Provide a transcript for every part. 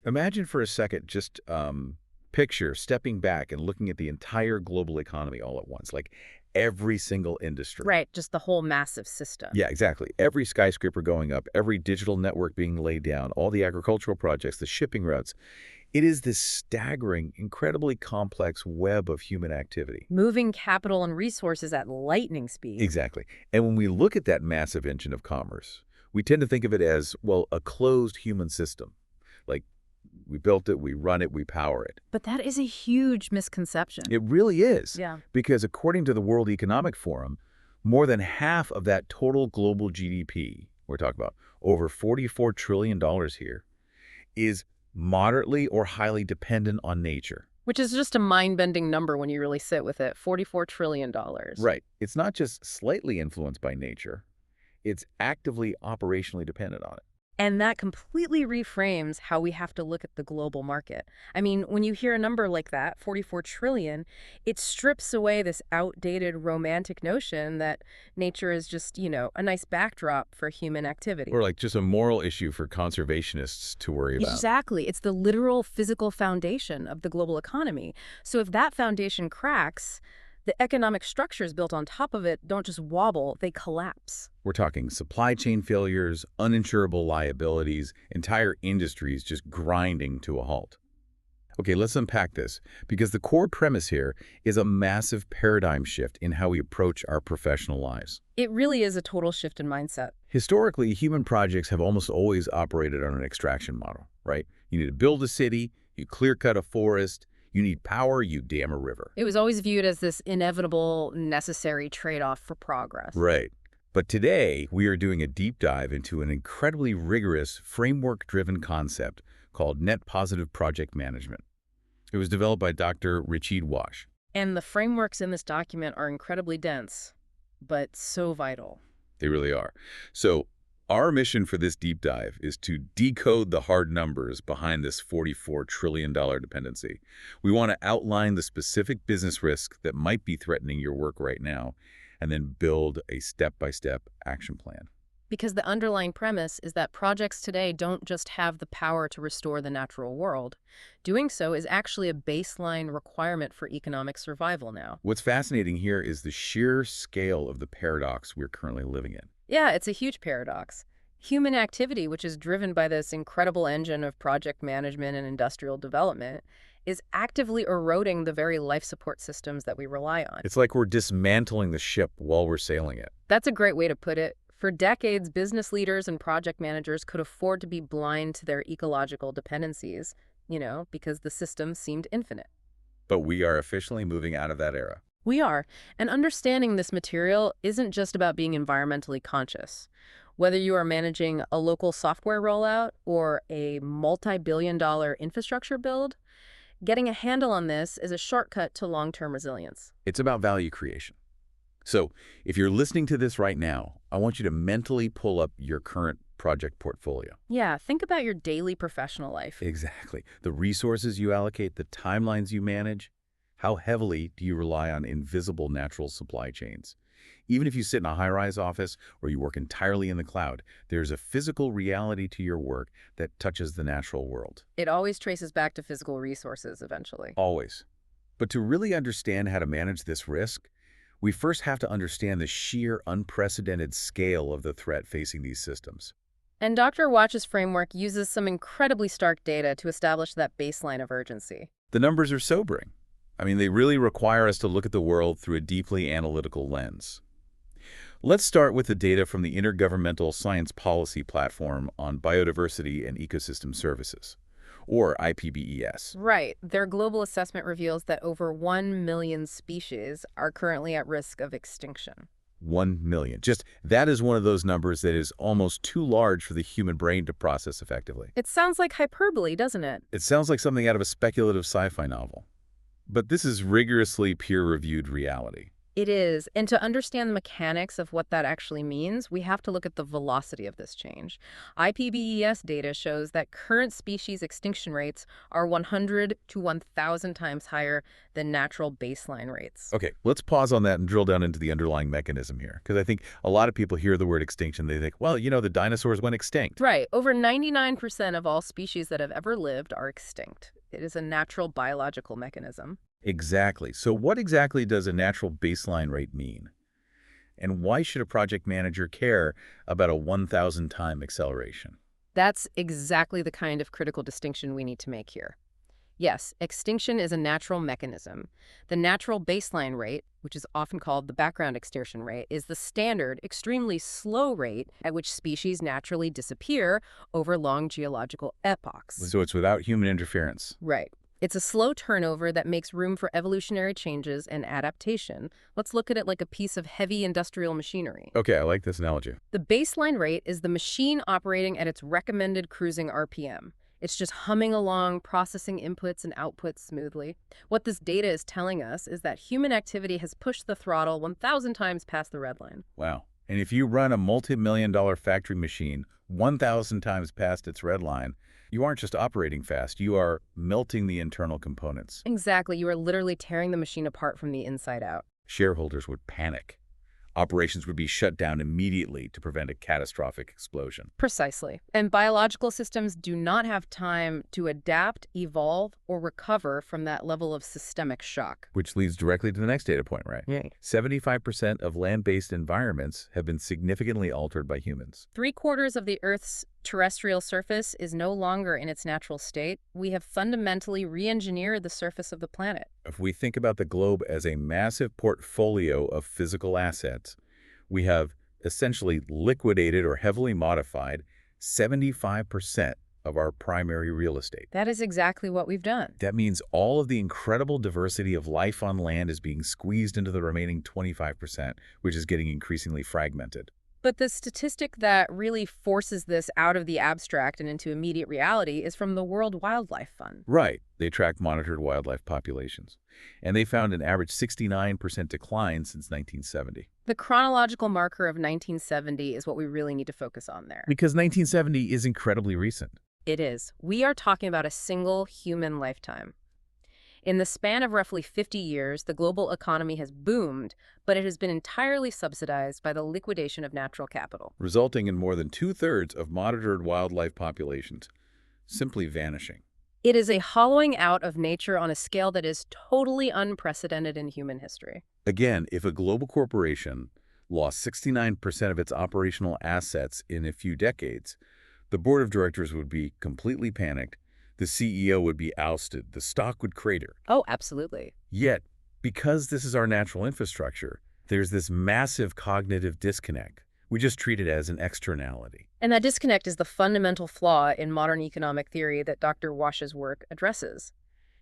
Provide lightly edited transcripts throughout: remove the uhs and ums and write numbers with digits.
Imagine for a second, just picture stepping back and looking at the entire global economy all at once, like every single industry. Right, just the whole massive system. Yeah, exactly. Every skyscraper going up, every digital network being laid down, all the agricultural projects, the shipping routes. It is this staggering, incredibly complex web of human activity. Moving capital and resources at lightning speed. Exactly. And when we look at that massive engine of commerce, we tend to think of it as, well, a closed human system. Like, we built it, we run it, we power it. But that is a huge misconception. It really is. Yeah. Because according to the World Economic Forum, more than half of that total global GDP, we're talking about over $44 trillion here, is moderately or highly dependent on nature. Which is just a mind-bending number when you really sit with it. $44 trillion. Right. It's not just slightly influenced by nature. It's actively operationally dependent on it. And that completely reframes how we have to look at the global market. I mean, when you hear a number like that, 44 trillion, it strips away this outdated romantic notion that nature is just, a nice backdrop for human activity. Or like just a moral issue for conservationists to worry about. Exactly. It's the literal physical foundation of the global economy. So if that foundation cracks, the economic structures built on top of it don't just wobble, they collapse. We're talking supply chain failures, uninsurable liabilities, entire industries just grinding to a halt. Okay, let's unpack this, because the core premise here is a massive paradigm shift in how we approach our professional lives. It really is a total shift in mindset. Historically, human projects have almost always operated on an extraction model, right? You need to build a city, you clear-cut a forest, you need power, you dam a river. It was always viewed as this inevitable, necessary trade-off for progress. Right. But today, we are doing a deep dive into an incredibly rigorous, framework-driven concept called net positive project management. It was developed by Dr. Rachid Ouache. And the frameworks in this document are incredibly dense, but so vital. They really are. So our mission for this deep dive is to decode the hard numbers behind this $44 trillion dependency. We want to outline the specific business risks that might be threatening your work right now, and then build a step-by-step action plan. Because the underlying premise is that projects today don't just have the power to restore the natural world. Doing so is actually a baseline requirement for economic survival now. What's fascinating here is the sheer scale of the paradox we're currently living in. Yeah, it's a huge paradox. Human activity, which is driven by this incredible engine of project management and industrial development, is actively eroding the very life support systems that we rely on. It's like we're dismantling the ship while we're sailing it. That's a great way to put it. For decades, business leaders and project managers could afford to be blind to their ecological dependencies, because the system seemed infinite. But we are officially moving out of that era. We are. And understanding this material isn't just about being environmentally conscious. Whether you are managing a local software rollout or a multi-billion-dollar infrastructure build, getting a handle on this is a shortcut to long-term resilience. It's about value creation. So if you're listening to this right now, I want you to mentally pull up your current project portfolio. Yeah, think about your daily professional life. Exactly. The resources you allocate, the timelines you manage. How heavily do you rely on invisible natural supply chains? Even if you sit in a high-rise office or you work entirely in the cloud, there's a physical reality to your work that touches the natural world. It always traces back to physical resources eventually. Always. But to really understand how to manage this risk, we first have to understand the sheer unprecedented scale of the threat facing these systems. And Dr. Ouache's framework uses some incredibly stark data to establish that baseline of urgency. The numbers are sobering. I mean, they really require us to look at the world through a deeply analytical lens. Let's start with the data from the Intergovernmental Science Policy Platform on Biodiversity and Ecosystem Services, or IPBES. Right. Their global assessment reveals that over 1 million species are currently at risk of extinction. 1 million. Just that is one of those numbers that is almost too large for the human brain to process effectively. It sounds like hyperbole, doesn't it? It sounds like something out of a speculative sci-fi novel. But this is rigorously peer-reviewed reality. It is. And to understand the mechanics of what that actually means, we have to look at the velocity of this change. IPBES data shows that current species extinction rates are 100 to 1,000 times higher than natural baseline rates. Okay, let's pause on that and drill down into the underlying mechanism here, because I think a lot of people hear the word extinction, they think, well, the dinosaurs went extinct. Right. Over 99% of all species that have ever lived are extinct. It is a natural biological mechanism. Exactly. So what exactly does a natural baseline rate mean? And why should a project manager care about a 1,000-time acceleration? That's exactly the kind of critical distinction we need to make here. Yes, extinction is a natural mechanism. The natural baseline rate, which is often called the background extinction rate, is the standard, extremely slow rate at which species naturally disappear over long geological epochs. So it's without human interference. Right. It's a slow turnover that makes room for evolutionary changes and adaptation. Let's look at it like a piece of heavy industrial machinery. Okay, I like this analogy. The baseline rate is the machine operating at its recommended cruising RPM. It's just humming along, processing inputs and outputs smoothly. What this data is telling us is that human activity has pushed the throttle 1,000 times past the red line. Wow. And if you run a multi-million-dollar factory machine 1,000 times past its red line, you aren't just operating fast, you are melting the internal components. Exactly. You are literally tearing the machine apart from the inside out. Shareholders would panic. Operations would be shut down immediately to prevent a catastrophic explosion. Precisely. And biological systems do not have time to adapt, evolve, or recover from that level of systemic shock. Which leads directly to the next data point, right? Right. 75% of land-based environments have been significantly altered by humans. 3/4 of the Earth's terrestrial surface is no longer in its natural state. We have fundamentally re-engineered the surface of the planet. If we think about the globe as a massive portfolio of physical assets, we have essentially liquidated or heavily modified 75% of our primary real estate. That is exactly what we've done. That means all of the incredible diversity of life on land is being squeezed into the remaining 25%, which is getting increasingly fragmented. But the statistic that really forces this out of the abstract and into immediate reality is from the World Wildlife Fund. Right. They track monitored wildlife populations. And they found an average 69% decline since 1970. The chronological marker of 1970 is what we really need to focus on there. Because 1970 is incredibly recent. It is. We are talking about a single human lifetime. In the span of roughly 50 years, the global economy has boomed, but it has been entirely subsidized by the liquidation of natural capital, resulting in more than 2/3 of monitored wildlife populations simply vanishing. It is a hollowing out of nature on a scale that is totally unprecedented in human history. Again, if a global corporation lost 69% of its operational assets in a few decades, the board of directors would be completely panicked. The CEO would be ousted. The stock would crater. Oh, absolutely. Yet, because this is our natural infrastructure, there's this massive cognitive disconnect. We just treat it as an externality. And that disconnect is the fundamental flaw in modern economic theory that Dr. Ouache's work addresses.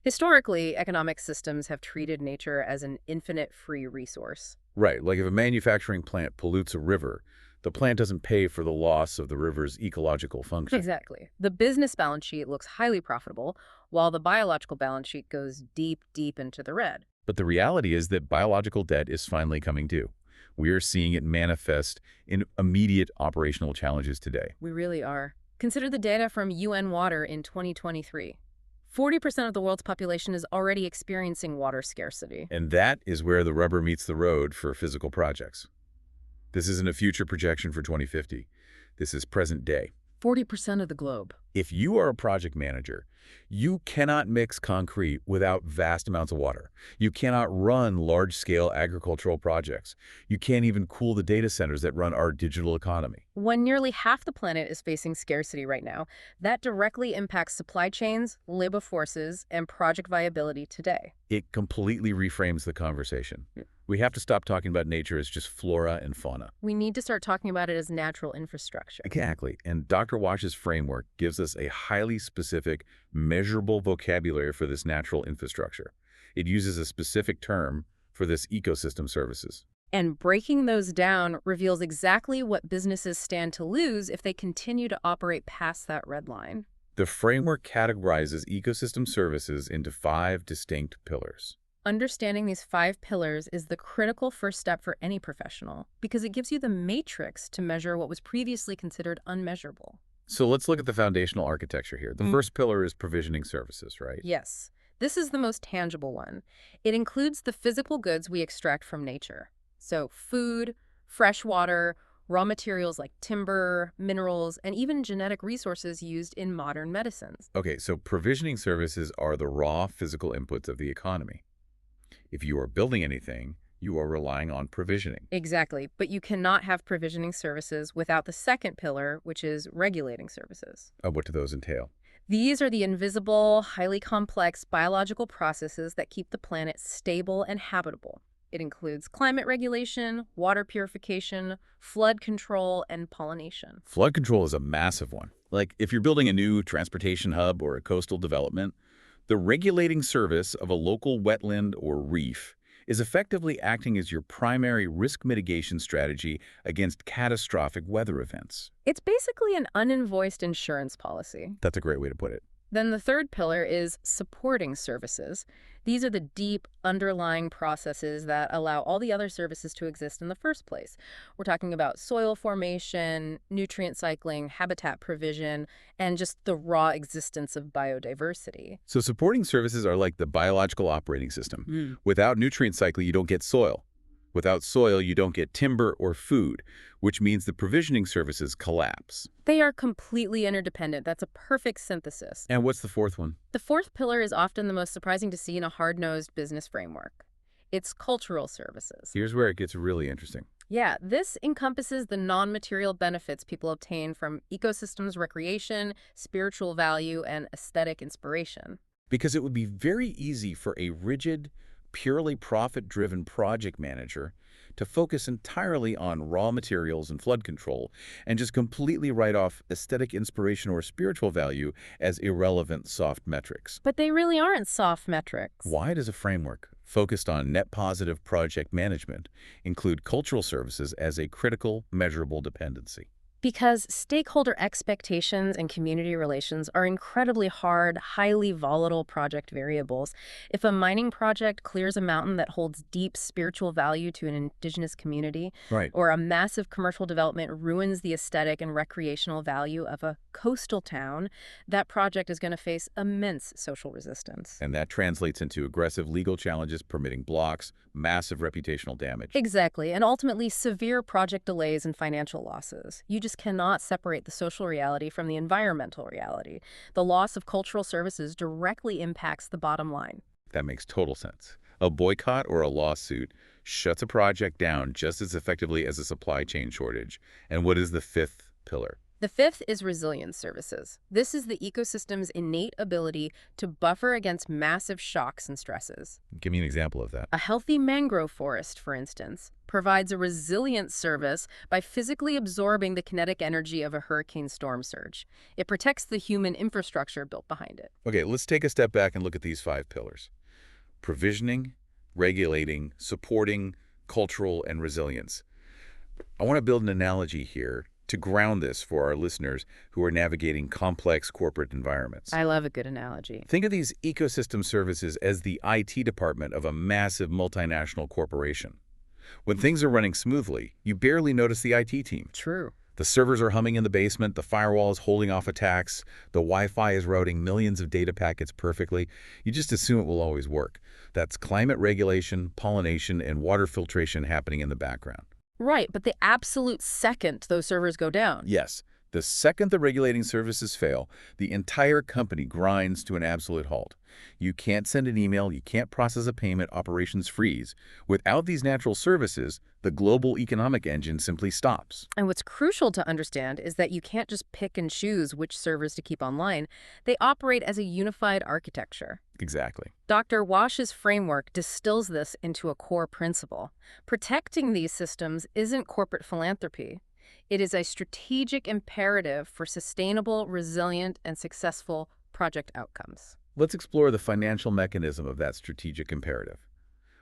Historically, economic systems have treated nature as an infinite free resource. Right, like if a manufacturing plant pollutes a river, the plant doesn't pay for the loss of the river's ecological function. Exactly. The business balance sheet looks highly profitable, while the biological balance sheet goes deep, deep into the red. But the reality is that biological debt is finally coming due. We are seeing it manifest in immediate operational challenges today. We really are. Consider the data from UN Water in 2023. 40% of the world's population is already experiencing water scarcity. And that is where the rubber meets the road for physical projects. This isn't a future projection for 2050. This is present day. 40% of the globe. If you are a project manager, you cannot mix concrete without vast amounts of water. You cannot run large-scale agricultural projects. You can't even cool the data centers that run our digital economy. When nearly half the planet is facing scarcity right now, that directly impacts supply chains, labor forces, and project viability today. It completely reframes the conversation. We have to stop talking about nature as just flora and fauna. We need to start talking about it as natural infrastructure. Exactly. And Dr. Ouache's framework gives us a highly specific, measurable vocabulary for this natural infrastructure. It uses a specific term for this ecosystem services. And breaking those down reveals exactly what businesses stand to lose if they continue to operate past that red line. The framework categorizes ecosystem services into 5 distinct pillars. Understanding these 5 pillars is the critical first step for any professional because it gives you the matrix to measure what was previously considered unmeasurable. So let's look at the foundational architecture here. The first pillar is provisioning services, right? Yes, this is the most tangible one. It includes the physical goods we extract from nature. So food, fresh water, raw materials like timber, minerals, and even genetic resources used in modern medicines. Okay, so provisioning services are the raw physical inputs of the economy. If you are building anything, you are relying on provisioning. Exactly, but you cannot have provisioning services without the second pillar, which is regulating services. What do those entail? These are the invisible, highly complex biological processes that keep the planet stable and habitable. It includes climate regulation, water purification, flood control, and pollination. Flood control is a massive one. Like if you're building a new transportation hub or a coastal development, the regulating service of a local wetland or reef is effectively acting as your primary risk mitigation strategy against catastrophic weather events. It's basically an uninvoiced insurance policy. That's a great way to put it. Then the third pillar is supporting services. These are the deep underlying processes that allow all the other services to exist in the first place. We're talking about soil formation, nutrient cycling, habitat provision, and just the raw existence of biodiversity. So supporting services are like the biological operating system. Without nutrient cycling, you don't get soil. Without soil, you don't get timber or food, which means the provisioning services collapse. They are completely interdependent. That's a perfect synthesis. And what's the fourth one? The fourth pillar is often the most surprising to see in a hard-nosed business framework. It's cultural services. Here's where it gets really interesting. Yeah, this encompasses the non-material benefits people obtain from ecosystems recreation, spiritual value, and aesthetic inspiration. Because it would be very easy for a rigid, purely profit-driven project manager to focus entirely on raw materials and flood control and just completely write off aesthetic inspiration or spiritual value as irrelevant soft metrics. But they really aren't soft metrics. Why does a framework focused on net positive project management include cultural services as a critical, measurable dependency? Because stakeholder expectations and community relations are incredibly hard, highly volatile project variables. If a mining project clears a mountain that holds deep spiritual value to an indigenous community, Right. or a massive commercial development ruins the aesthetic and recreational value of a coastal town, that project is going to face immense social resistance. And that translates into aggressive legal challenges, permitting blocks, massive reputational damage. Exactly, and ultimately severe project delays and financial losses. You just cannot separate the social reality from the environmental reality. The loss of cultural services directly impacts the bottom line. That makes total sense. A boycott or a lawsuit shuts a project down just as effectively as a supply chain shortage. And what is the fifth pillar? The fifth is resilience services. This is the ecosystem's innate ability to buffer against massive shocks and stresses. Give me an example of that. A healthy mangrove forest, for instance, provides a resilience service by physically absorbing the kinetic energy of a hurricane storm surge. It protects the human infrastructure built behind it. Okay, let's take a step back and look at these 5 pillars. Provisioning, regulating, supporting, cultural, and resilience. I want to build an analogy here to ground this for our listeners who are navigating complex corporate environments. I love a good analogy. Think of these ecosystem services as the IT department of a massive multinational corporation. When things are running smoothly, you barely notice the IT team. True. The servers are humming in the basement, the firewall is holding off attacks, the Wi-Fi is routing millions of data packets perfectly. You just assume it will always work. That's climate regulation, pollination, and water filtration happening in the background. Right, but the absolute second those servers go down. Yes, the second the regulating services fail, the entire company grinds to an absolute halt. You can't send an email, you can't process a payment, operations freeze. Without these natural services, the global economic engine simply stops. And what's crucial to understand is that you can't just pick and choose which servers to keep online. They operate as a unified architecture. Exactly. Dr. Ouache's framework distills this into a core principle. Protecting these systems isn't corporate philanthropy. It is a strategic imperative for sustainable, resilient, and successful project outcomes. Let's explore the financial mechanism of that strategic imperative.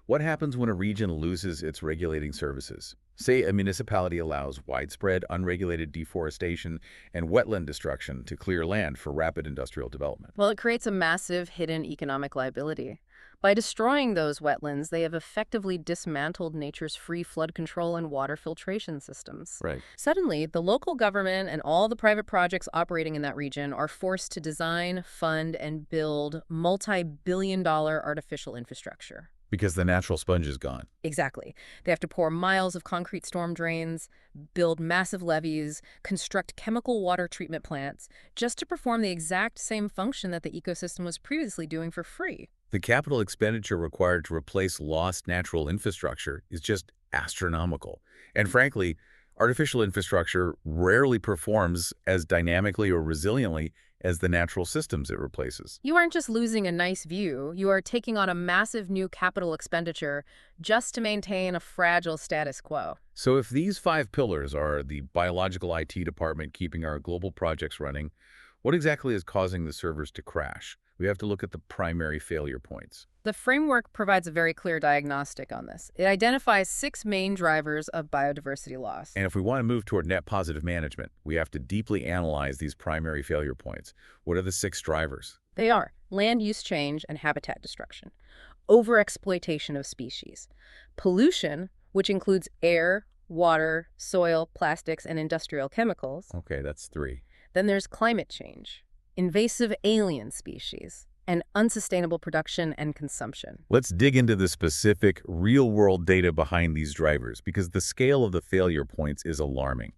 What happens when a region loses its regulating services? Say a municipality allows widespread, unregulated deforestation and wetland destruction to clear land for rapid industrial development. Well, it creates a massive hidden economic liability. By destroying those wetlands, they have effectively dismantled nature's free flood control and water filtration systems. Right. Suddenly, the local government and all the private projects operating in that region are forced to design, fund, and build multi-billion-dollar artificial infrastructure. Because the natural sponge is gone. Exactly. They have to pour miles of concrete storm drains, build massive levees, construct chemical water treatment plants, just to perform the exact same function that the ecosystem was previously doing for free. The capital expenditure required to replace lost natural infrastructure is just astronomical. And frankly, artificial infrastructure rarely performs as dynamically or resiliently as the natural systems it replaces. You aren't just losing a nice view, you are taking on a massive new capital expenditure just to maintain a fragile status quo. So if these 5 pillars are the biological IT department keeping our global projects running, what exactly is causing the servers to crash? We have to look at the primary failure points. The framework provides a very clear diagnostic on this. It identifies 6 main drivers of biodiversity loss. And if we want to move toward net positive management, we have to deeply analyze these primary failure points. What are the 6 drivers? They are land use change and habitat destruction, overexploitation of species, pollution, which includes air, water, soil, plastics, and industrial chemicals. Okay, that's 3. Then there's climate change, invasive alien species, and unsustainable production and consumption. Let's dig into the specific, real-world data behind these drivers because the scale of the failure points is alarming.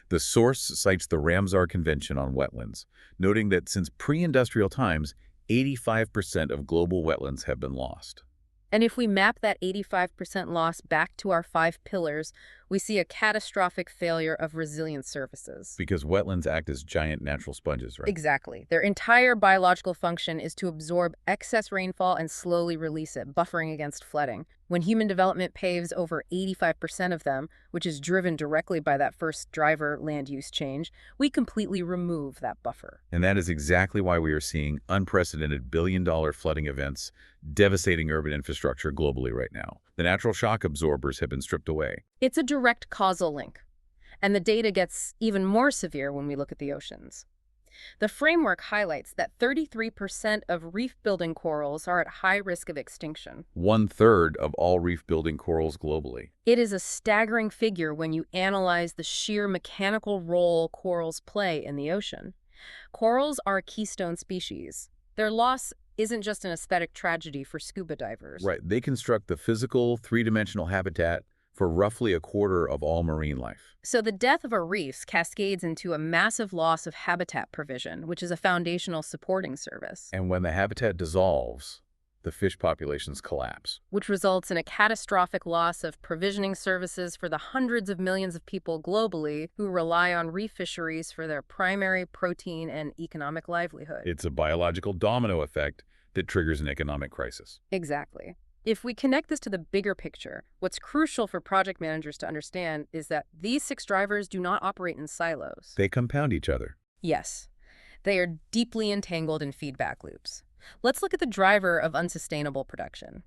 The source cites the Ramsar Convention on Wetlands, noting that since pre-industrial times, 85% of global wetlands have been lost. And if we map that 85% loss back to our 5 pillars, we see a catastrophic failure of resilient services. Because wetlands act as giant natural sponges, right? Exactly. Their entire biological function is to absorb excess rainfall and slowly release it, buffering against flooding. When human development paves over 85% of them, which is driven directly by that first driver, land use change, we completely remove that buffer. And that is exactly why we are seeing unprecedented billion-dollar flooding events devastating urban infrastructure globally right now. The natural shock absorbers have been stripped away. It's a direct causal link, and the data gets even more severe when we look at the oceans. The framework highlights that 33% of reef-building corals are at high risk of extinction. 1/3 of all reef-building corals globally. It is a staggering figure when you analyze the sheer mechanical role corals play in the ocean. Corals are a keystone species. Their loss isn't just an aesthetic tragedy for scuba divers. Right. They construct the physical, three-dimensional habitat for roughly 1/4 of all marine life. So the death of a reef cascades into a massive loss of habitat provision, which is a foundational supporting service, And when the habitat dissolves, the fish populations collapse. which results in a catastrophic loss of provisioning services for the hundreds of millions of people globally who rely on reef fisheries for their primary protein and economic livelihood. It's a biological domino effect that triggers an economic crisis. Exactly. If we connect this to the bigger picture, what's crucial for project managers to understand is that these 6 drivers do not operate in silos. They compound each other. Yes, they are deeply entangled in feedback loops. Let's look at the driver of unsustainable production.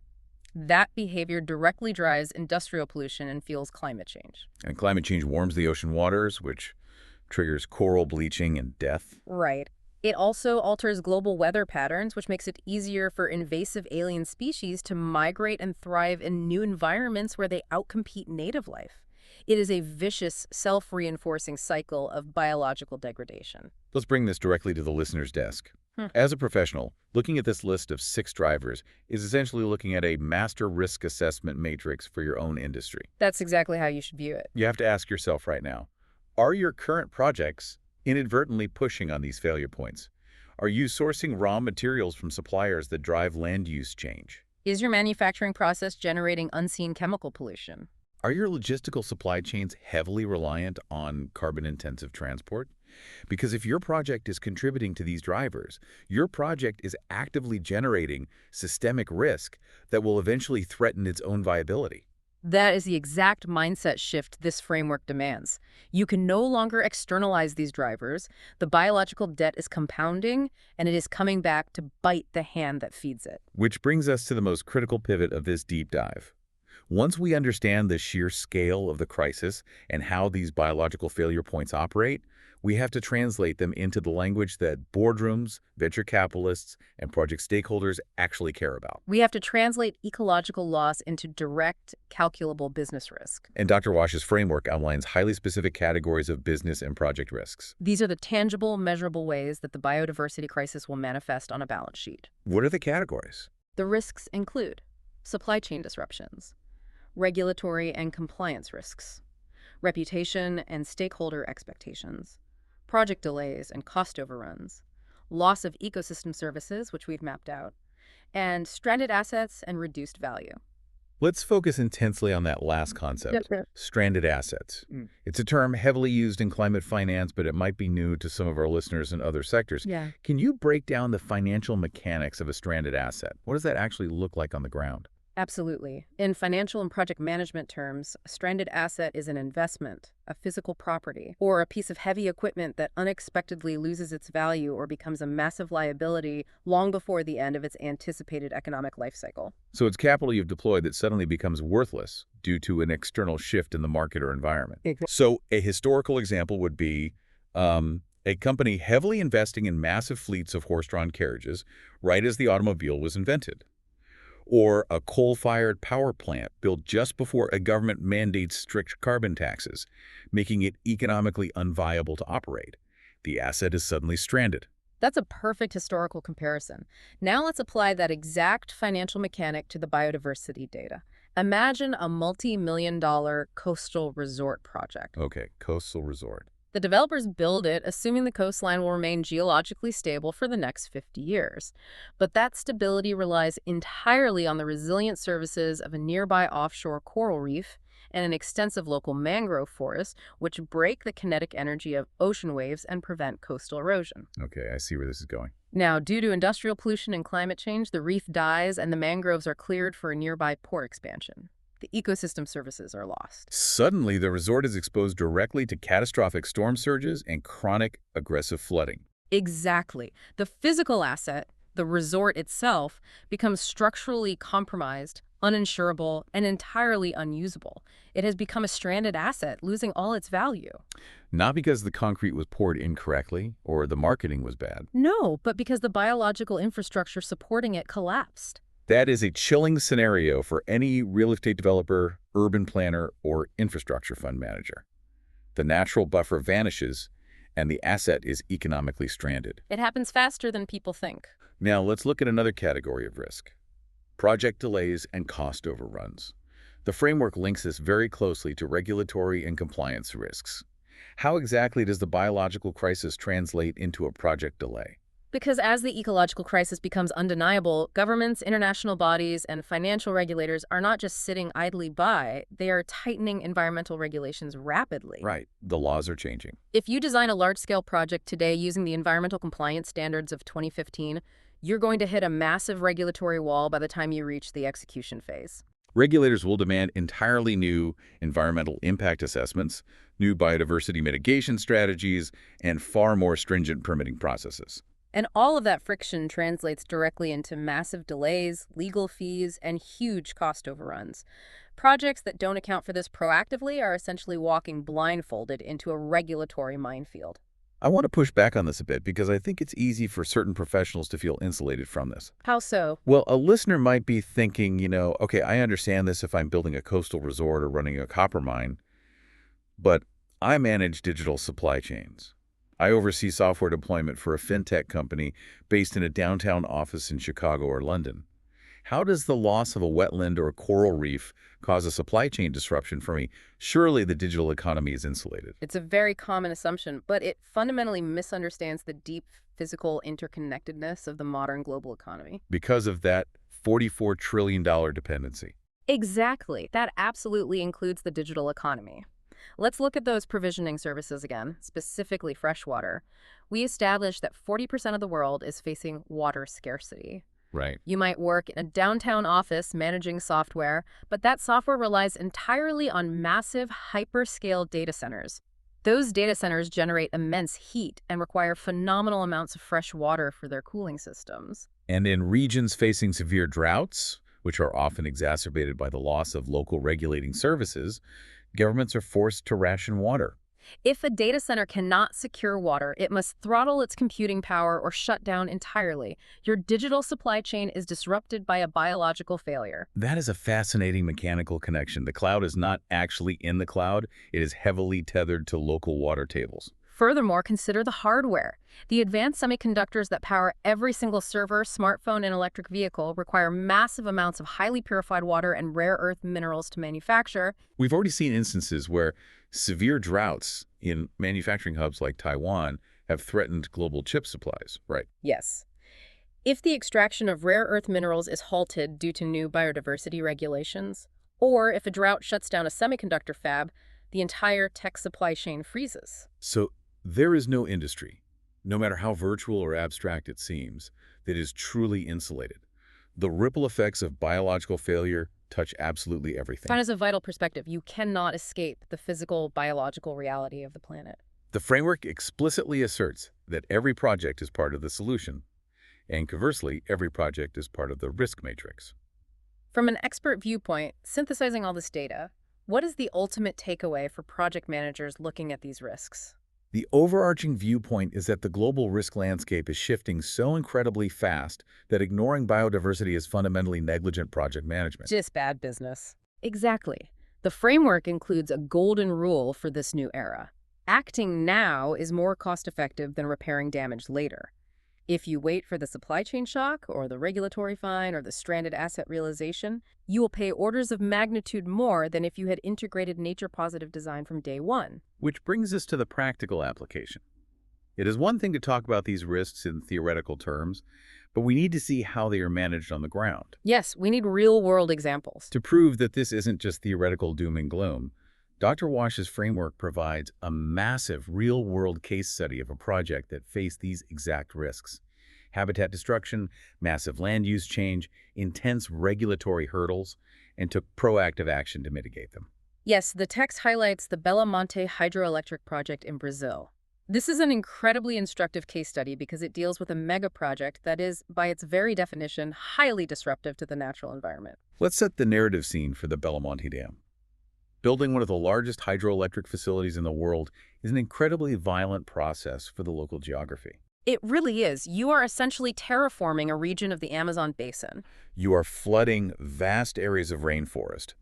That behavior directly drives industrial pollution and fuels climate change. And climate change warms the ocean waters, which triggers coral bleaching and death. Right. It also alters global weather patterns, which makes it easier for invasive alien species to migrate and thrive in new environments where they outcompete native life. It is a vicious, self-reinforcing cycle of biological degradation. Let's bring this directly to the listener's desk. As a professional, looking at this list of 6 drivers is essentially looking at a master risk assessment matrix for your own industry. That's exactly how you should view it. You have to ask yourself right now, are your current projects inadvertently pushing on these failure points? Are you sourcing raw materials from suppliers that drive land use change? Is your manufacturing process generating unseen chemical pollution? Are your logistical supply chains heavily reliant on carbon-intensive transport? Because if your project is contributing to these drivers, your project is actively generating systemic risk that will eventually threaten its own viability. That is the exact mindset shift this framework demands. You can no longer externalize these drivers. The biological debt is compounding, and it is coming back to bite the hand that feeds it. Which brings us to the most critical pivot of this deep dive. Once we understand the sheer scale of the crisis and how these biological failure points operate, We have to translate them into the language that boardrooms, venture capitalists, and project stakeholders actually care about. We have to translate ecological loss into direct, calculable business risk. And Dr. Ouache's framework outlines highly specific categories of business and project risks. These are the tangible, measurable ways that the biodiversity crisis will manifest on a balance sheet. What are the categories? The risks include supply chain disruptions, regulatory and compliance risks, reputation and stakeholder expectations, project delays and cost overruns, loss of ecosystem services, which we've mapped out, and stranded assets and reduced value. Let's focus intensely on that last concept, stranded assets. It's a term heavily used in climate finance, but it might be new to some of our listeners in other sectors. Yeah. Can you break down the financial mechanics of a stranded asset? What does that actually look like on the ground? Absolutely. In financial and project management terms, a stranded asset is an investment, a physical property, or a piece of heavy equipment that unexpectedly loses its value or becomes a massive liability long before the end of its anticipated economic life cycle. So it's capital you've deployed that suddenly becomes worthless due to an external shift in the market or environment. So a historical example would be a company heavily investing in massive fleets of horse-drawn carriages right as the automobile was invented. Or a coal-fired power plant built just before a government mandates strict carbon taxes, making it economically unviable to operate. The asset is suddenly stranded. That's a perfect historical comparison. Now let's apply that exact financial mechanic to the biodiversity data. Imagine a multi-million-dollar coastal resort project. Okay, coastal resort. The developers build it assuming the coastline will remain geologically stable for the next 50 years. But that stability relies entirely on the resilient services of a nearby offshore coral reef and an extensive local mangrove forest, which break the kinetic energy of ocean waves and prevent coastal erosion. Okay, I see where this is going. Now, due to industrial pollution and climate change, the reef dies and the mangroves are cleared for a nearby port expansion. The ecosystem services are lost. Suddenly, the resort is exposed directly to catastrophic storm surges and chronic, aggressive flooding. Exactly. The physical asset, the resort itself, becomes structurally compromised, uninsurable, and entirely unusable. It has become a stranded asset, losing all its value. Not because the concrete was poured incorrectly or the marketing was bad. No, but because the biological infrastructure supporting it collapsed. That is a chilling scenario for any real estate developer, urban planner, or infrastructure fund manager. The natural buffer vanishes, and the asset is economically stranded. It happens faster than people think. Now, let's look at another category of risk: project delays and cost overruns. The framework links this very closely to regulatory and compliance risks. How exactly does the biological crisis translate into a project delay? Because as the ecological crisis becomes undeniable, governments, international bodies, and financial regulators are not just sitting idly by, they are tightening environmental regulations rapidly. Right. The laws are changing. If you design a large-scale project today using the environmental compliance standards of 2015, you're going to hit a massive regulatory wall by the time you reach the execution phase. Regulators will demand entirely new environmental impact assessments, new biodiversity mitigation strategies, and far more stringent permitting processes. And all of that friction translates directly into massive delays, legal fees, and huge cost overruns. Projects that don't account for this proactively are essentially walking blindfolded into a regulatory minefield. I want to push back on this a bit because I think it's easy for certain professionals to feel insulated from this. How so? Well, a listener might be thinking, okay, I understand this if I'm building a coastal resort or running a copper mine, but I manage digital supply chains. I oversee software deployment for a fintech company based in a downtown office in Chicago or London. How does the loss of a wetland or a coral reef cause a supply chain disruption for me? Surely the digital economy is insulated. It's a very common assumption, but it fundamentally misunderstands the deep physical interconnectedness of the modern global economy. Because of that $44 trillion dependency. Exactly. That absolutely includes the digital economy. Let's look at those provisioning services again, specifically freshwater. We established that 40% of the world is facing water scarcity. Right. You might work in a downtown office managing software, but that software relies entirely on massive hyperscale data centers. Those data centers generate immense heat and require phenomenal amounts of fresh water for their cooling systems. And in regions facing severe droughts, which are often exacerbated by the loss of local regulating services, governments are forced to ration water. If a data center cannot secure water, it must throttle its computing power or shut down entirely. Your digital supply chain is disrupted by a biological failure. That is a fascinating mechanical connection. The cloud is not actually in the cloud. It is heavily tethered to local water tables. Furthermore, consider the hardware. The advanced semiconductors that power every single server, smartphone, and electric vehicle require massive amounts of highly purified water and rare earth minerals to manufacture. We've already seen instances where severe droughts in manufacturing hubs like Taiwan have threatened global chip supplies, right? Yes. If the extraction of rare earth minerals is halted due to new biodiversity regulations, or if a drought shuts down a semiconductor fab, the entire tech supply chain freezes. So there is no industry, no matter how virtual or abstract it seems, that is truly insulated. The ripple effects of biological failure touch absolutely everything. That is a vital perspective. You cannot escape the physical, biological reality of the planet. The framework explicitly asserts that every project is part of the solution, and conversely, every project is part of the risk matrix. From an expert viewpoint, synthesizing all this data, what is the ultimate takeaway for project managers looking at these risks? The overarching viewpoint is that the global risk landscape is shifting so incredibly fast that ignoring biodiversity is fundamentally negligent project management. Just bad business. Exactly. The framework includes a golden rule for this new era. Acting now is more cost-effective than repairing damage later. If you wait for the supply chain shock, or the regulatory fine, or the stranded asset realization, you will pay orders of magnitude more than if you had integrated nature-positive design from day one. Which brings us to the practical application. It is one thing to talk about these risks in theoretical terms, but we need to see how they are managed on the ground. Yes, we need real-world examples. To prove that this isn't just theoretical doom and gloom, Dr. Ouache's framework provides a massive real-world case study of a project that faced these exact risks: habitat destruction, massive land use change, intense regulatory hurdles, and took proactive action to mitigate them. Yes, the text highlights the Belo Monte hydroelectric project in Brazil. This is an incredibly instructive case study because it deals with a mega project that is, by its very definition, highly disruptive to the natural environment. Let's set the narrative scene for the Belo Monte Dam. Building one of the largest hydroelectric facilities in the world is an incredibly violent process for the local geography. It really is. You are essentially terraforming a region of the Amazon basin. You are flooding vast areas of rainforest,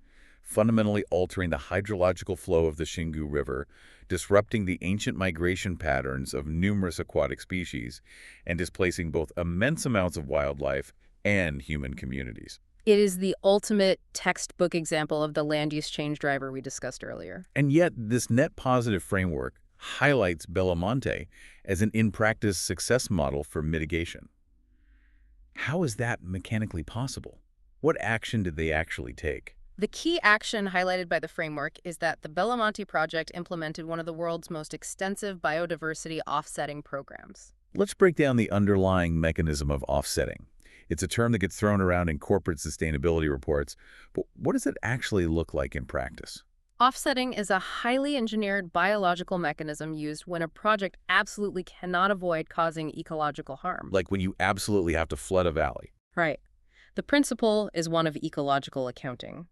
fundamentally altering the hydrological flow of the Xingu River, disrupting the ancient migration patterns of numerous aquatic species, and displacing both immense amounts of wildlife and human communities. It is the ultimate textbook example of the land use change driver we discussed earlier. And yet, this net positive framework highlights Belo Monte as an in-practice success model for mitigation. How is that mechanically possible? What action did they actually take? The key action highlighted by the framework is that the Belo Monte project implemented one of the world's most extensive biodiversity offsetting programs. Let's break down the underlying mechanism of offsetting. It's a term that gets thrown around in corporate sustainability reports, but what does it actually look like in practice? Offsetting is a highly engineered biological mechanism used when a project absolutely cannot avoid causing ecological harm. Like when you absolutely have to flood a valley. Right. The principle is one of ecological accounting.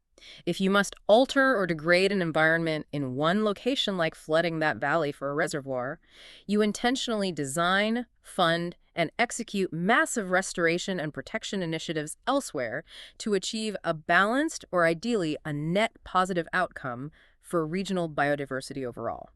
If you must alter or degrade an environment in one location, like flooding that valley for a reservoir, you intentionally design, fund, and execute massive restoration and protection initiatives elsewhere to achieve a balanced, or ideally a net positive outcome for regional biodiversity overall.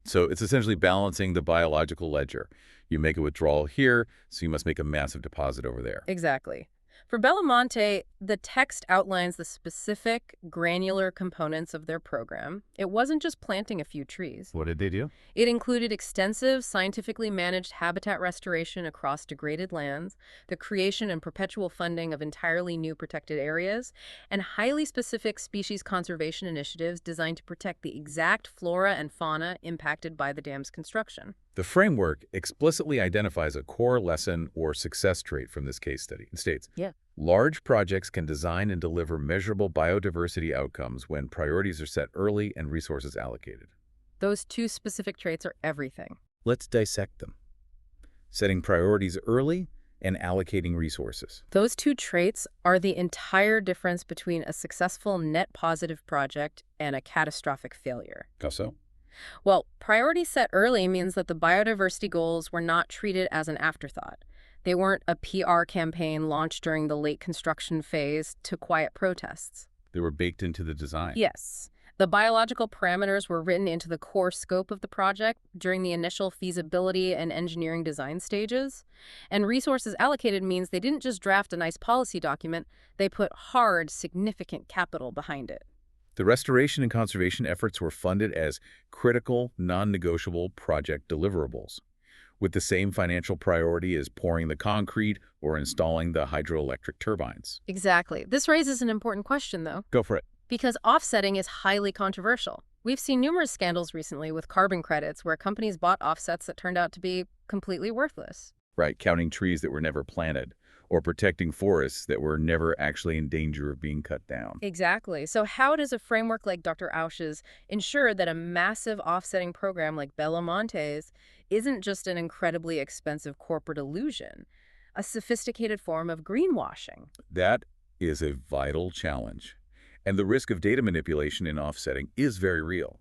So it's essentially balancing the biological ledger. You make a withdrawal here, so you must make a massive deposit over there. Exactly. For Belo Monte, the text outlines the specific, granular components of their program. It wasn't just planting a few trees. What did they do? It included extensive, scientifically managed habitat restoration across degraded lands, the creation and perpetual funding of entirely new protected areas, and highly specific species conservation initiatives designed to protect the exact flora and fauna impacted by the dam's construction. The framework explicitly identifies a core lesson or success trait from this case study. It states, large projects can design and deliver measurable biodiversity outcomes when priorities are set early and resources allocated. Those two specific traits are everything. Let's dissect them. Setting priorities early and allocating resources. Those two traits are the entire difference between a successful net positive project and a catastrophic failure. How so? Well, priorities set early means that the biodiversity goals were not treated as an afterthought. They weren't a PR campaign launched during the late construction phase to quiet protests. They were baked into the design. Yes. The biological parameters were written into the core scope of the project during the initial feasibility and engineering design stages. And resources allocated means they didn't just draft a nice policy document, they put hard, significant capital behind it. The restoration and conservation efforts were funded as critical, non-negotiable project deliverables, with the same financial priority as pouring the concrete or installing the hydroelectric turbines. Exactly. This raises an important question, though, Go for it. because offsetting is highly controversial. We've seen numerous scandals recently with carbon credits where companies bought offsets that turned out to be completely worthless. Right, counting trees that were never planted, or protecting forests that were never actually in danger of being cut down. Exactly. So how does a framework like Dr. Ouache's ensure that a massive offsetting program like Bellamonte's isn't just an incredibly expensive corporate illusion, a sophisticated form of greenwashing? That is a vital challenge. And the risk of data manipulation in offsetting is very real.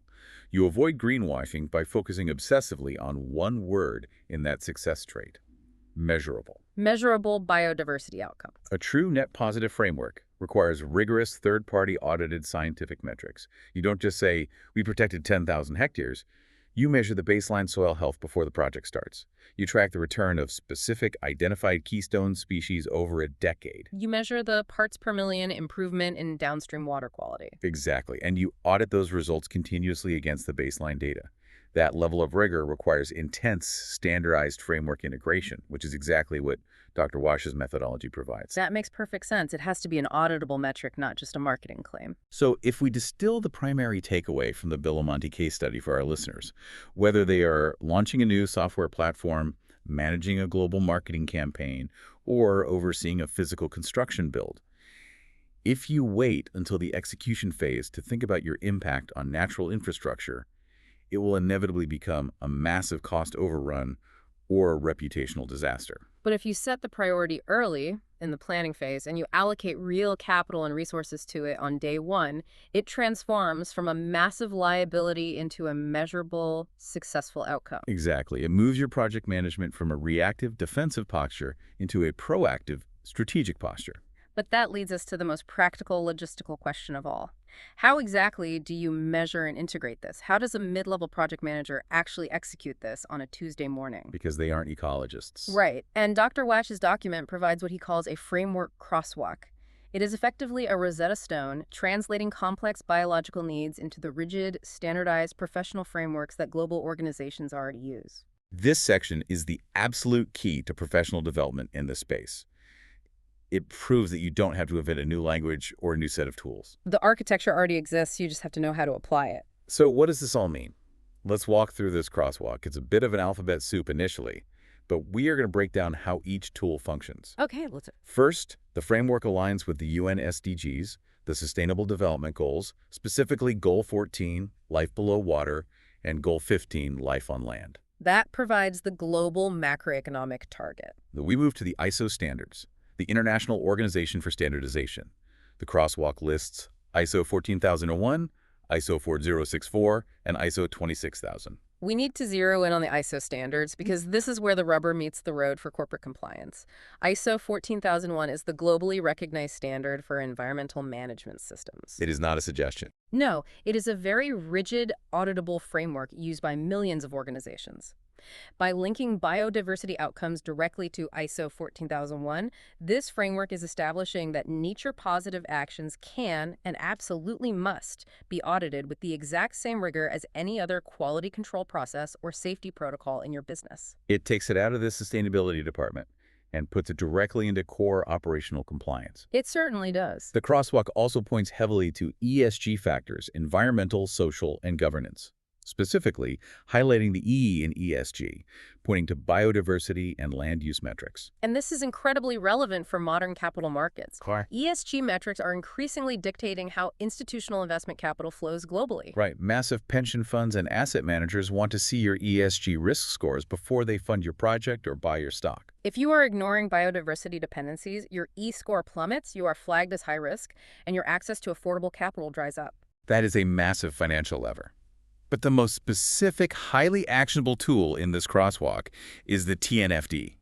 You avoid greenwashing by focusing obsessively on one word in that success trait: measurable. Measurable biodiversity outcomes. A true net positive framework requires rigorous third-party audited scientific metrics. You don't just say, we protected 10,000 hectares. You measure the baseline soil health before the project starts. You track the return of specific identified keystone species over a decade. You measure the parts per million improvement in downstream water quality. Exactly. And you audit those results continuously against the baseline data. That level of rigor requires intense, standardized framework integration, which is exactly what Dr. Ouache's methodology provides. That makes perfect sense. It has to be an auditable metric, not just a marketing claim. So if we distill the primary takeaway from the Billamonte case study for our listeners, whether they are launching a new software platform, managing a global marketing campaign, or overseeing a physical construction build, if you wait until the execution phase to think about your impact on natural infrastructure, it will inevitably become a massive cost overrun or a reputational disaster. But if you set the priority early in the planning phase and you allocate real capital and resources to it on day one, it transforms from a massive liability into a measurable, successful outcome. Exactly. It moves your project management from a reactive, defensive posture into a proactive, strategic posture. But that leads us to the most practical, logistical question of all. How exactly do you measure and integrate this? How does a mid-level project manager actually execute this on a Tuesday morning? Because they aren't ecologists. Right. And Dr. Ouache's document provides what he calls a framework crosswalk. It is effectively a Rosetta Stone, translating complex biological needs into the rigid, standardized professional frameworks that global organizations already use. This section is the absolute key to professional development in this space. It proves that you don't have to invent a new language or a new set of tools. The architecture already exists, you just have to know how to apply it. So what does this all mean? Let's walk through this crosswalk. It's a bit of an alphabet soup initially, but we are going to break down how each tool functions. Okay, let's... First, the framework aligns with the UN SDGs, the Sustainable Development Goals, specifically Goal 14, Life Below Water, and Goal 15, Life on Land. That provides the global macroeconomic target. We move to the ISO standards, the International Organization for Standardization. The crosswalk lists ISO 14001, ISO 4064, and ISO 26000. We need to zero in on the ISO standards because this is where the rubber meets the road for corporate compliance. ISO 14001 is the globally recognized standard for environmental management systems. It is not a suggestion. No, it is a very rigid, auditable framework used by millions of organizations. By linking biodiversity outcomes directly to ISO 14001, this framework is establishing that nature-positive actions can and absolutely must be audited with the exact same rigor as any other quality control process or safety protocol in your business. It takes it out of the sustainability department and puts it directly into core operational compliance. It certainly does. The crosswalk also points heavily to ESG factors, environmental, social, and governance. Specifically, highlighting the E in ESG, pointing to biodiversity and land use metrics. And this is incredibly relevant for modern capital markets. Car. ESG metrics are increasingly dictating how institutional investment capital flows globally. Right. Massive pension funds and asset managers want to see your ESG risk scores before they fund your project or buy your stock. If you are ignoring biodiversity dependencies, your E-score plummets, you are flagged as high risk, and your access to affordable capital dries up. That is a massive financial lever. But the most specific, highly actionable tool in this crosswalk is the TNFD,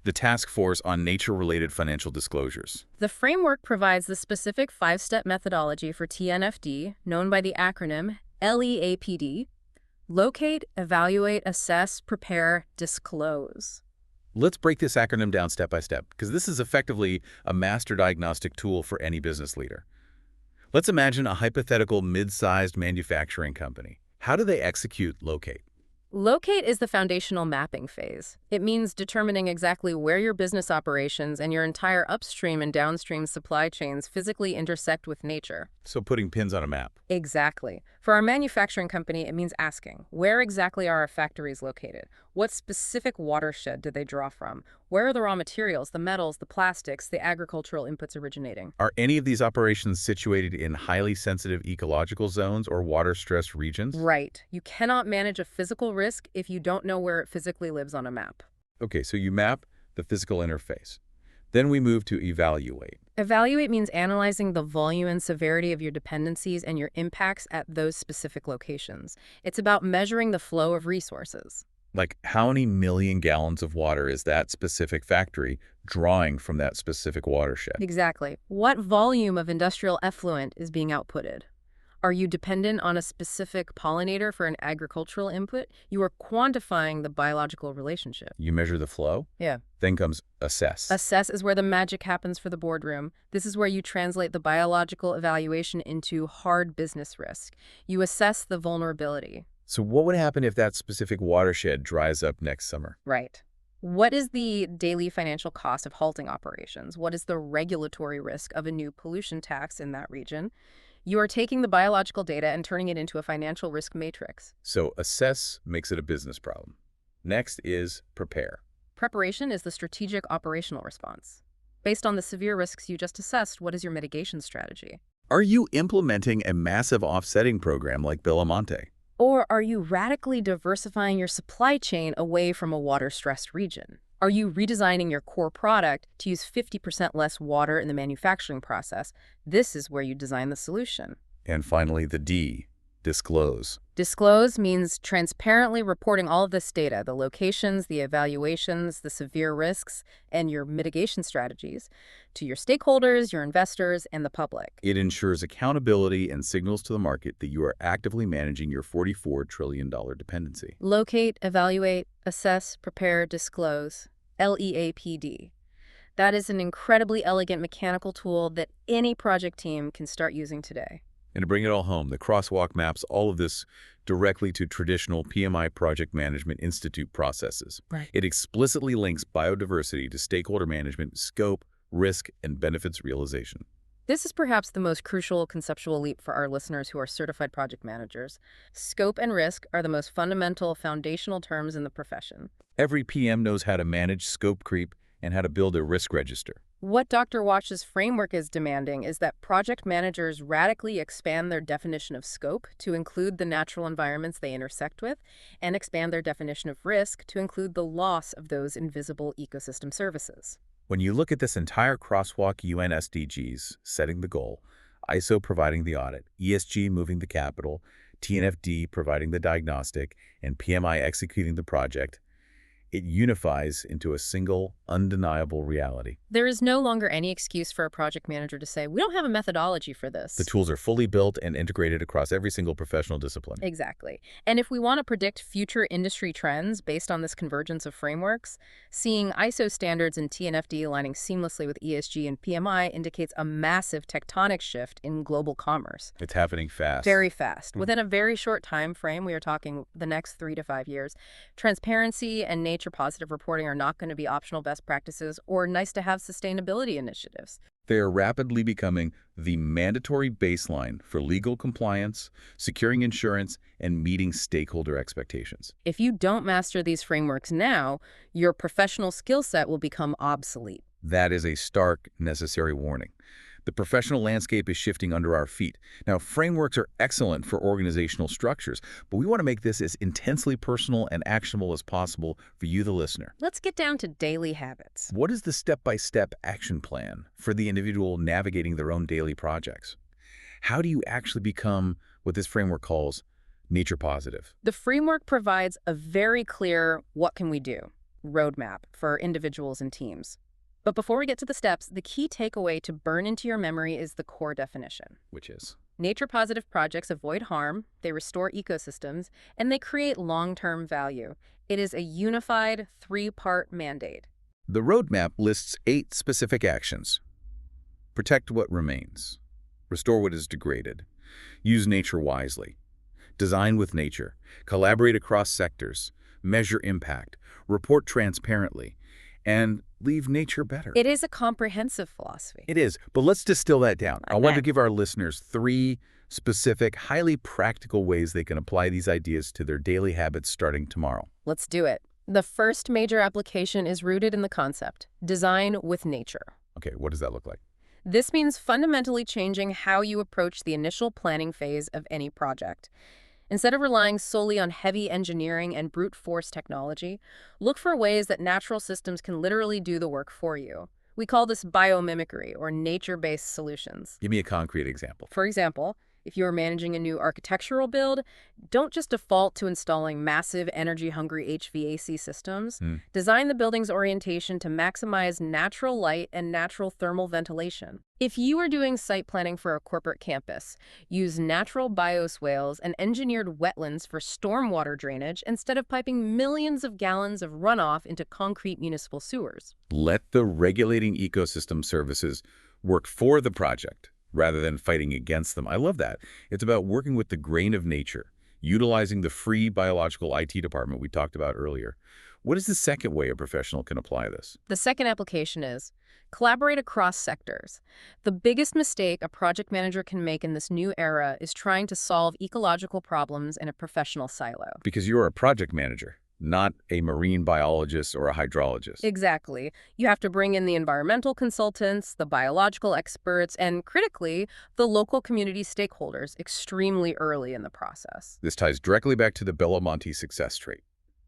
the Task Force on Nature-Related Financial Disclosures. The framework provides the specific five-step methodology for TNFD, known by the acronym LEAPD: locate, evaluate, assess, prepare, disclose. Let's break this acronym down step by step, because this is effectively a master diagnostic tool for any business leader. Let's imagine a hypothetical mid-sized manufacturing company. How do they execute locate? Locate is the foundational mapping phase. It means determining exactly where your business operations and your entire upstream and downstream supply chains physically intersect with nature. So putting pins on a map. Exactly. For our manufacturing company, it means asking, where exactly are our factories located? What specific watershed do they draw from? Where are the raw materials, the metals, the plastics, the agricultural inputs originating? Are any of these operations situated in highly sensitive ecological zones or water-stressed regions? Right. You cannot manage a physical risk if you don't know where it physically lives on a map. Okay, so you map the physical interface. Then we move to evaluate. Evaluate means analyzing the volume and severity of your dependencies and your impacts at those specific locations. It's about measuring the flow of resources. Like, how many million gallons of water is that specific factory drawing from that specific watershed? Exactly. What volume of industrial effluent is being outputted? Are you dependent on a specific pollinator for an agricultural input? You are quantifying the biological relationship. You measure the flow. Yeah. Then comes assess. Assess is where the magic happens for the boardroom. This is where you translate the biological evaluation into hard business risk. You assess the vulnerability. So what would happen if that specific watershed dries up next summer? Right. What is the daily financial cost of halting operations? What is the regulatory risk of a new pollution tax in that region? You are taking the biological data and turning it into a financial risk matrix. So assess makes it a business problem. Next is prepare. Preparation is the strategic operational response. Based on the severe risks you just assessed, what is your mitigation strategy? Are you implementing a massive offsetting program like Belamonte? Or are you radically diversifying your supply chain away from a water-stressed region? Are you redesigning your core product to use 50% less water in the manufacturing process? This is where you design the solution. And finally, the D, disclose. Disclose means transparently reporting all of this data, the locations, the evaluations, the severe risks, and your mitigation strategies to your stakeholders, your investors, and the public. It ensures accountability and signals to the market that you are actively managing your $44 trillion dependency. Locate, evaluate, assess, prepare, disclose. LEAPD. That is an incredibly elegant mechanical tool that any project team can start using today. And to bring it all home, the crosswalk maps all of this directly to traditional PMI Project Management Institute processes. Right. It explicitly links biodiversity to stakeholder management, scope, risk, and benefits realization. This is perhaps the most crucial conceptual leap for our listeners who are certified project managers. Scope and risk are the most fundamental, foundational terms in the profession. Every PM knows how to manage scope creep and how to build a risk register. What Dr. Ouache's framework is demanding is that project managers radically expand their definition of scope to include the natural environments they intersect with, and expand their definition of risk to include the loss of those invisible ecosystem services. When you look at this entire crosswalk, UN SDGs setting the goal, ISO providing the audit, ESG moving the capital, TNFD providing the diagnostic, and PMI executing the project, it unifies into a single, undeniable reality. There is no longer any excuse for a project manager to say, we don't have a methodology for this. The tools are fully built and integrated across every single professional discipline. Exactly. And if we want to predict future industry trends based on this convergence of frameworks, seeing ISO standards and TNFD aligning seamlessly with ESG and PMI indicates a massive tectonic shift in global commerce. It's happening fast. Very fast. Within a very short time frame, we are talking the next 3 to 5 years, transparency and nature-positive reporting are not going to be optional best practices or nice-to-have sustainability initiatives. They are rapidly becoming the mandatory baseline for legal compliance, securing insurance, and meeting stakeholder expectations. If you don't master these frameworks now, your professional skill set will become obsolete. That is a stark, necessary warning. The professional landscape is shifting under our feet. Now, frameworks are excellent for organizational structures, but we want to make this as intensely personal and actionable as possible for you, the listener. Let's get down to daily habits. What is the step-by-step action plan for the individual navigating their own daily projects? How do you actually become what this framework calls nature positive. The framework provides a very clear what can we do roadmap for individuals and teams. But before we get to the steps, the key takeaway to burn into your memory is the core definition. Which is? Nature-positive projects avoid harm, they restore ecosystems, and they create long-term value. It is a unified three-part mandate. The roadmap lists 8 specific actions. Protect what remains. Restore what is degraded. Use nature wisely. Design with nature. Collaborate across sectors. Measure impact. Report transparently. And leave nature better. It is a comprehensive philosophy. It is, but let's distill that down. I want to Okay. give our listeners 3 specific, highly practical ways they can apply these ideas to their daily habits starting tomorrow. Let's do it. The first major application is rooted in the concept, design with nature. Okay, what does that look like? This means fundamentally changing how you approach the initial planning phase of any project. Instead of relying solely on heavy engineering and brute force technology, look for ways that natural systems can literally do the work for you. We call this biomimicry, or nature-based solutions. Give me a concrete example. For example, if you are managing a new architectural build, don't just default to installing massive energy-hungry HVAC systems. Design the building's orientation to maximize natural light and natural thermal ventilation. If you are doing site planning for a corporate campus, use natural bioswales and engineered wetlands for stormwater drainage instead of piping millions of gallons of runoff into concrete municipal sewers. Let the regulating ecosystem services work for the project rather than fighting against them. I love that. It's about working with the grain of nature, utilizing the free biological IT department we talked about earlier. What is the second way a professional can apply this? The second application is collaborate across sectors. The biggest mistake a project manager can make in this new era is trying to solve ecological problems in a professional silo. Because you're a project manager, not a marine biologist or a hydrologist. Exactly. You have to bring in the environmental consultants, the biological experts, and critically, the local community stakeholders extremely early in the process. This ties directly back to the Belamonte success trait,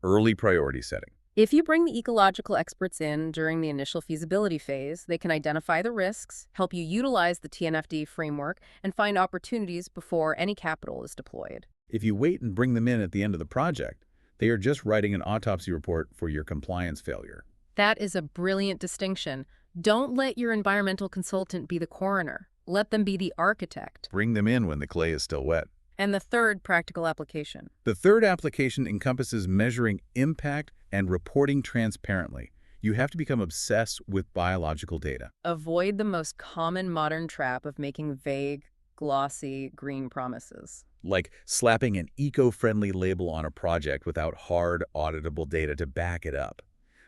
early priority setting. If you bring the ecological experts in during the initial feasibility phase, they can identify the risks, help you utilize the TNFD framework, and find opportunities before any capital is deployed. If you wait and bring them in at the end of the project, they are just writing an autopsy report for your compliance failure. That is a brilliant distinction. Don't let your environmental consultant be the coroner. Let them be the architect. Bring them in when the clay is still wet. And the third practical application. The third application encompasses measuring impact and reporting transparently. You have to become obsessed with biological data. Avoid the most common modern trap of making vague, glossy, green promises. Like slapping an eco-friendly label on a project without hard, auditable data to back it up.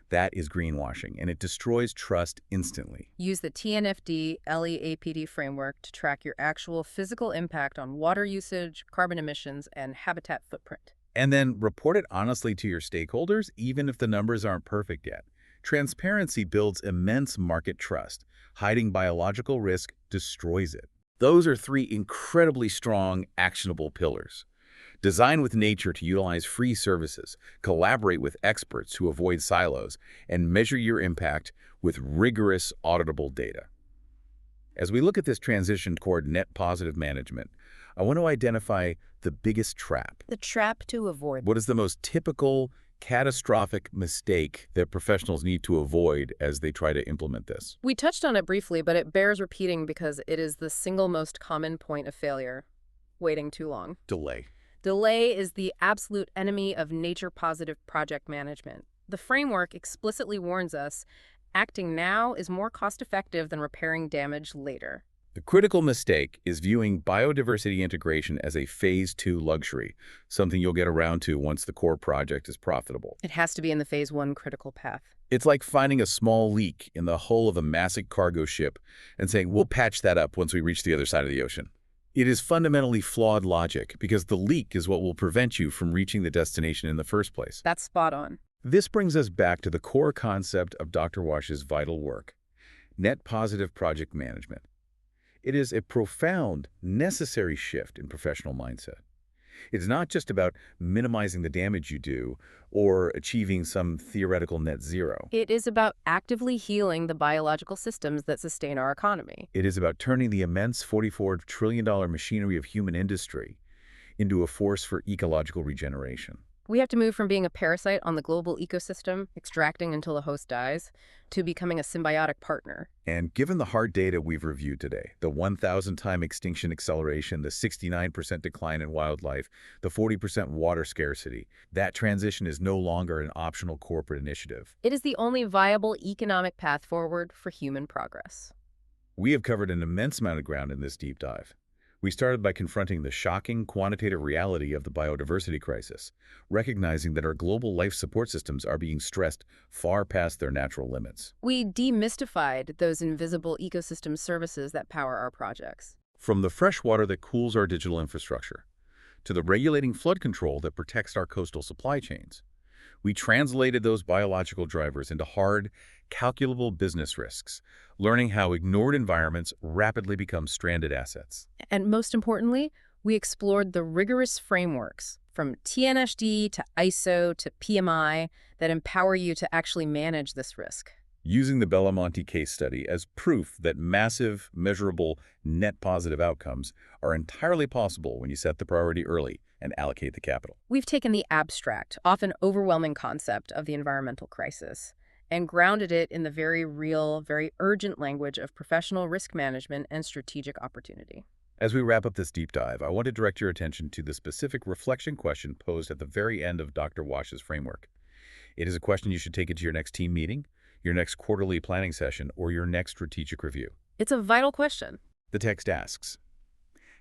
That is greenwashing, and it destroys trust instantly. Use the TNFD LEAPD framework to track your actual physical impact on water usage, carbon emissions, and habitat footprint. And then report it honestly to your stakeholders, even if the numbers aren't perfect yet. Transparency builds immense market trust. Hiding biological risk destroys it. Those are 3 incredibly strong, actionable pillars. Design with nature to utilize free services, collaborate with experts to avoid silos, and measure your impact with rigorous, auditable data. As we look at this transition toward net positive management, I want to identify the biggest trap. The trap to avoid. What is the most typical, catastrophic mistake that professionals need to avoid as they try to implement this? We touched on it briefly, but it bears repeating because it is the single most common point of failure. Waiting too long. Delay. Delay is the absolute enemy of nature-positive project management. The framework explicitly warns us, acting now is more cost-effective than repairing damage later. The critical mistake is viewing biodiversity integration as a phase 2 luxury, something you'll get around to once the core project is profitable. It has to be in the phase 1 critical path. It's like finding a small leak in the hull of a massive cargo ship and saying, we'll patch that up once we reach the other side of the ocean. It is fundamentally flawed logic because the leak is what will prevent you from reaching the destination in the first place. That's spot on. This brings us back to the core concept of Dr. Ouache's vital work, net positive project management. It is a profound, necessary shift in professional mindset. It's not just about minimizing the damage you do or achieving some theoretical net zero. It is about actively healing the biological systems that sustain our economy. It is about turning the immense $44 trillion machinery of human industry into a force for ecological regeneration. We have to move from being a parasite on the global ecosystem, extracting until the host dies, to becoming a symbiotic partner. And given the hard data we've reviewed today, the 1,000-time extinction acceleration, the 69% decline in wildlife, the 40% water scarcity, that transition is no longer an optional corporate initiative. It is the only viable economic path forward for human progress. We have covered an immense amount of ground in this deep dive. We started by confronting the shocking quantitative reality of the biodiversity crisis, recognizing that our global life support systems are being stressed far past their natural limits. We demystified those invisible ecosystem services that power our projects. From the fresh water that cools our digital infrastructure, to the regulating flood control that protects our coastal supply chains, we translated those biological drivers into hard, calculable business risks, learning how ignored environments rapidly become stranded assets. And most importantly, we explored the rigorous frameworks from TNFD to ISO to PMI that empower you to actually manage this risk. Using the Belamonte case study as proof that massive, measurable, net positive outcomes are entirely possible when you set the priority early and allocate the capital. We've taken the abstract, often overwhelming concept of the environmental crisis and grounded it in the very real, very urgent language of professional risk management and strategic opportunity. As we wrap up this deep dive, I want to direct your attention to the specific reflection question posed at the very end of Dr. Ouache's framework. It is a question you should take into your next team meeting, your next quarterly planning session, or your next strategic review. It's a vital question. The text asks,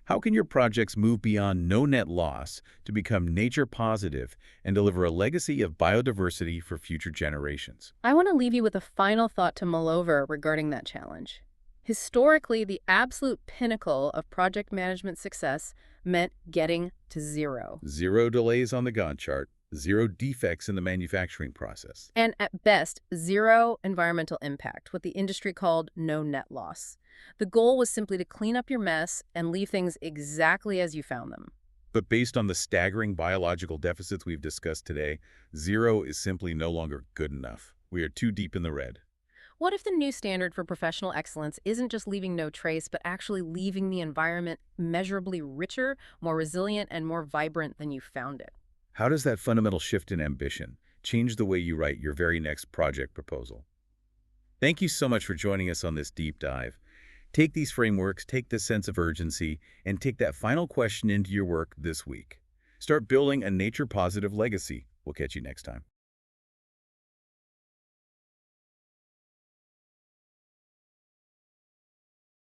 how can your projects move beyond no net loss to become nature positive and deliver a legacy of biodiversity for future generations? I want to leave you with a final thought to mull over regarding that challenge. Historically, the absolute pinnacle of project management success meant getting to zero. Zero delays on the Gantt chart, zero defects in the manufacturing process. And at best, zero environmental impact, what the industry called no net loss. The goal was simply to clean up your mess and leave things exactly as you found them. But based on the staggering biological deficits we've discussed today, zero is simply no longer good enough. We are too deep in the red. What if the new standard for professional excellence isn't just leaving no trace, but actually leaving the environment measurably richer, more resilient, and more vibrant than you found it? How does that fundamental shift in ambition change the way you write your very next project proposal? Thank you so much for joining us on this deep dive. Take these frameworks, take this sense of urgency, and take that final question into your work this week. Start building a nature-positive legacy. We'll catch you next time.